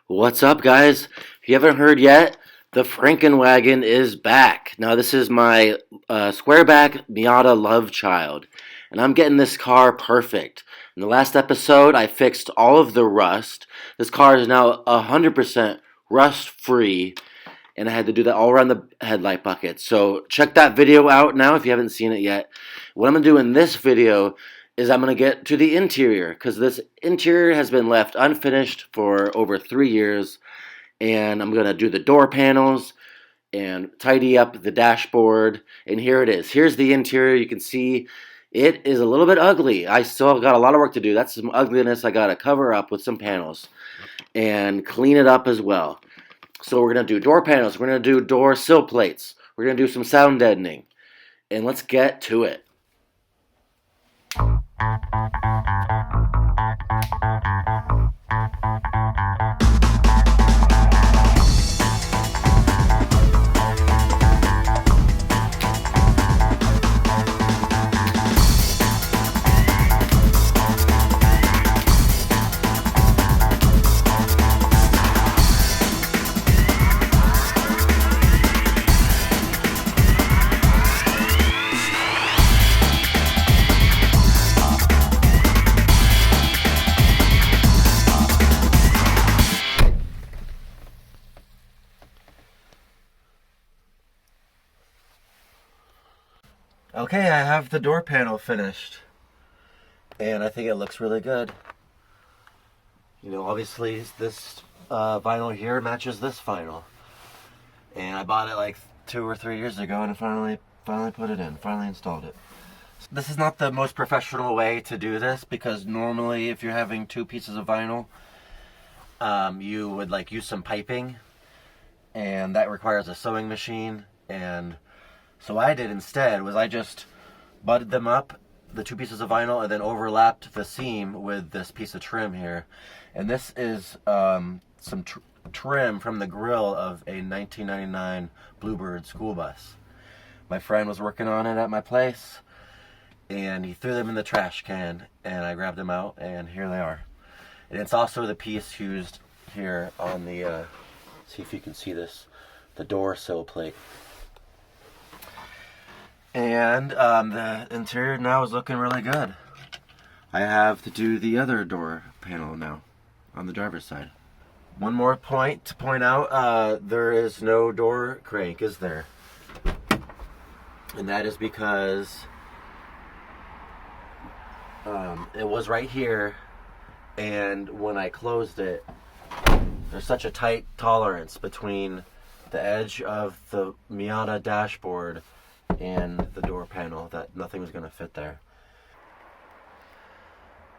What's up, guys? If you haven't heard yet, the Frankenwagon is back. Now, this is my Squareback Miata Lovechild, and I'm getting this car perfect. In the last episode, I fixed all of the rust. This car is now 100% rust-free, and I had to do that all around the headlight bucket. So check that video out now if you haven't seen it yet. What I'm going to do in this video is I'm going to get to the interior, because this interior has been left unfinished for over 3 years, and I'm going to do the door panels and tidy up the dashboard, and here it is. Here's the interior. You can see it is a little bit ugly. I still got a lot of work to do. That's some ugliness I got to cover up with some panels and clean it up as well. So we're going to do door panels. We're going to do door sill plates. We're going to do some sound deadening, and let's get to it. Okay, I have the door panel finished, and I think it looks really good. You know, obviously this vinyl here matches this vinyl, and I bought it like 2 or 3 years ago, and I finally put it in, finally installed it. This is not the most professional way to do this, because normally if you're having 2 pieces of vinyl, you would like use some piping, and that requires a sewing machine. And so what I did instead was I just butted them up, the 2 pieces of vinyl, and then overlapped the seam with this piece of trim here. And this is some trim from the grill of a 1999 Bluebird school bus. My friend was working on it at my place, and he threw them in the trash can, and I grabbed them out, and here they are. And it's also the piece used here on the, see if you can see this, the door sill plate. And the interior now is looking really good. I have to do the other door panel now on the driver's side. One more point to point out, there is no door crank, is there? And that is because it was right here, and when I closed it, there's such a tight tolerance between the edge of the Miata dashboard and the door panel that nothing was going to fit there.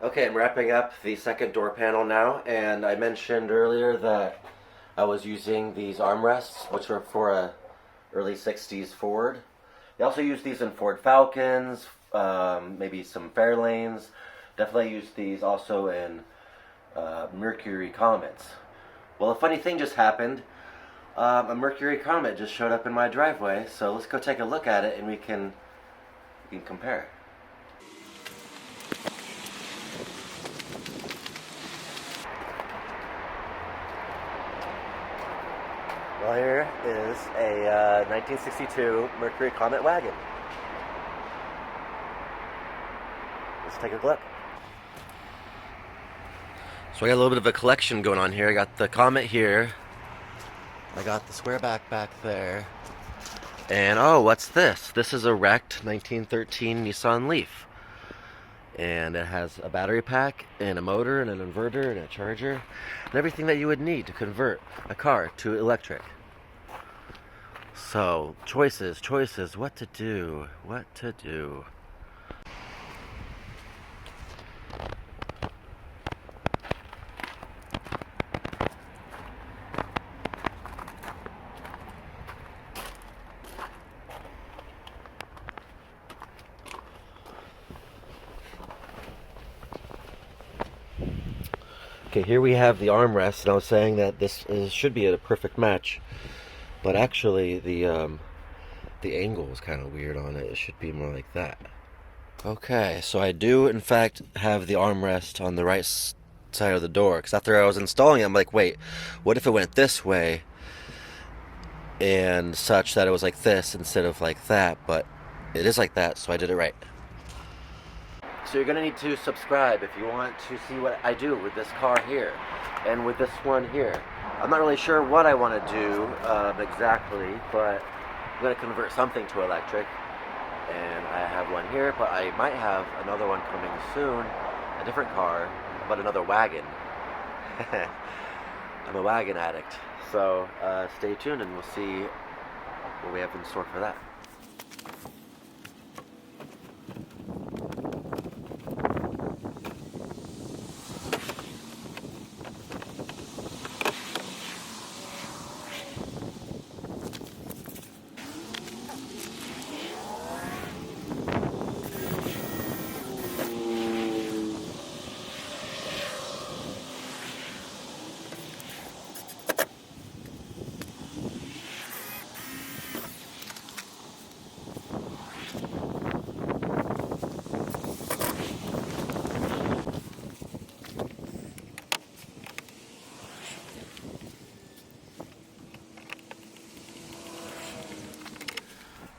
Okay, I'm wrapping up the second door panel now, and I mentioned earlier that I was using these armrests, which are for a early 60s Ford. They also use these in Ford Falcons, maybe some Fairlanes. Definitely use these also in Mercury Comets. Well, a funny thing just happened. A Mercury Comet just showed up in my driveway, so let's go take a look at it and we can compare. Well, here is a 1962 Mercury Comet wagon. Let's take a look. So I got a little bit of a collection going on here. I got the Comet here. I got the Squareback back there. And oh, what's this? This is a wrecked 1913 Nissan Leaf. And it has a battery pack and a motor and an inverter and a charger and everything that you would need to convert a car to electric. So, choices, what to do. Okay, here we have the armrest, and I was saying that should be a perfect match, but actually the angle is kind of weird on it. It should be more like that. Okay, so I do in fact have the armrest on the right side of the door. Because after I was installing it, I'm like, wait, what if it went this way and such that it was like this instead of like that? But it is like that, so I did it right. So you're going to need to subscribe if you want to see what I do with this car here and with this one here. I'm not really sure what I want to do exactly, but I'm going to convert something to electric. And I have one here, but I might have another one coming soon, a different car, but another wagon. I'm a wagon addict. So stay tuned and we'll see what we have in store for that.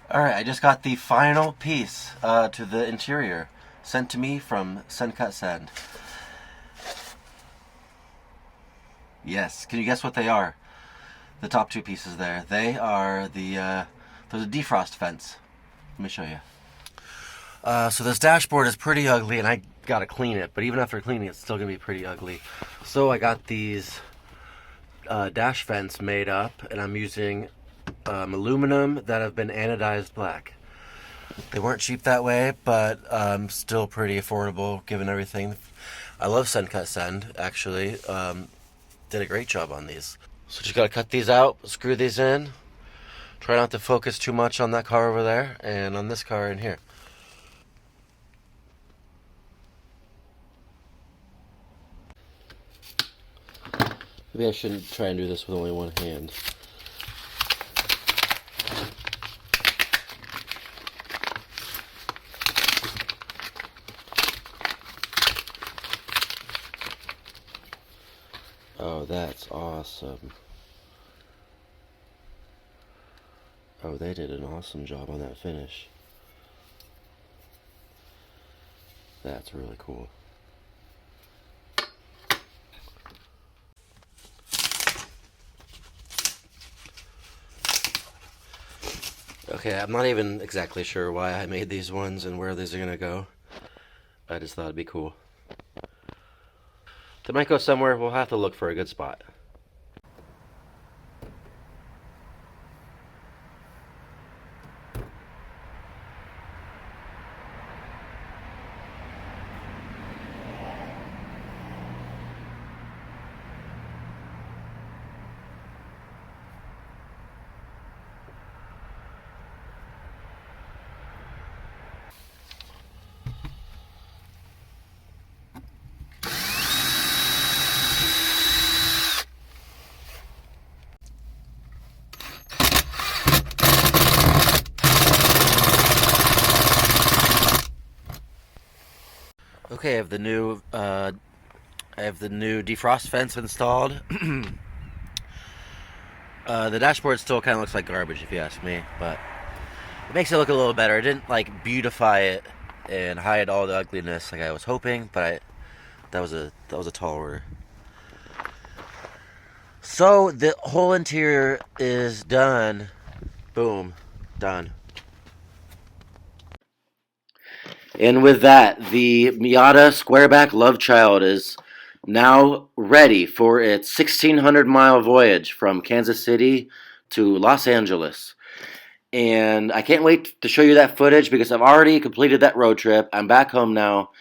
Alright, I just got the final piece to the interior sent to me from SendCutSend. Yes, can you guess what they are? The top two pieces there. They are there's a defrost fence. Let me show you. So this dashboard is pretty ugly and I gotta clean it, but even after cleaning it's still gonna be pretty ugly. So I got these dash vents made up and I'm using aluminum that have been anodized black. They weren't cheap that way, but still pretty affordable given everything. I love SendCutSend, actually. Did a great job on these. So just gotta cut these out, screw these in. Try not to focus too much on that car over there and on this car in here. Maybe I shouldn't try and do this with only one hand. Oh, that's awesome. Oh, they did an awesome job on that finish. That's really cool. Okay, I'm not even exactly sure why I made these ones and where these are gonna go. I just thought it'd be cool. They might go somewhere, we'll have to look for a good spot. Okay, I have the new defrost fence installed. The dashboard still kind of looks like garbage if you ask me, but it makes it look a little better. It didn't like beautify it and hide all the ugliness like I was hoping, but that was a tall order. So the whole interior is done. Boom, done. And with that, the Miata Squareback Lovechild is now ready for its 1,600-mile voyage from Kansas City to Los Angeles. And I can't wait to show you that footage because I've already completed that road trip. I'm back home now,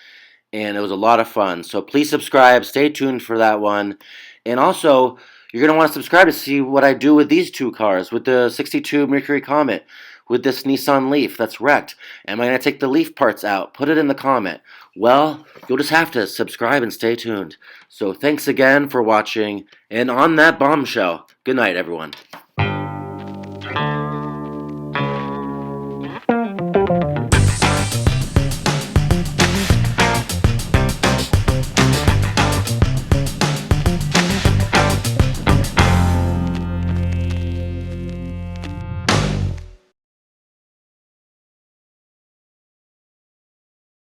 and it was a lot of fun. So please subscribe. Stay tuned for that one. And also, you're going to want to subscribe to see what I do with these two cars, with the 62 Mercury Comet, with this Nissan Leaf that's wrecked. Am I going to take the Leaf parts out? Put it in the comment. Well, you'll just have to subscribe and stay tuned. So thanks again for watching. And on that bombshell, good night, everyone.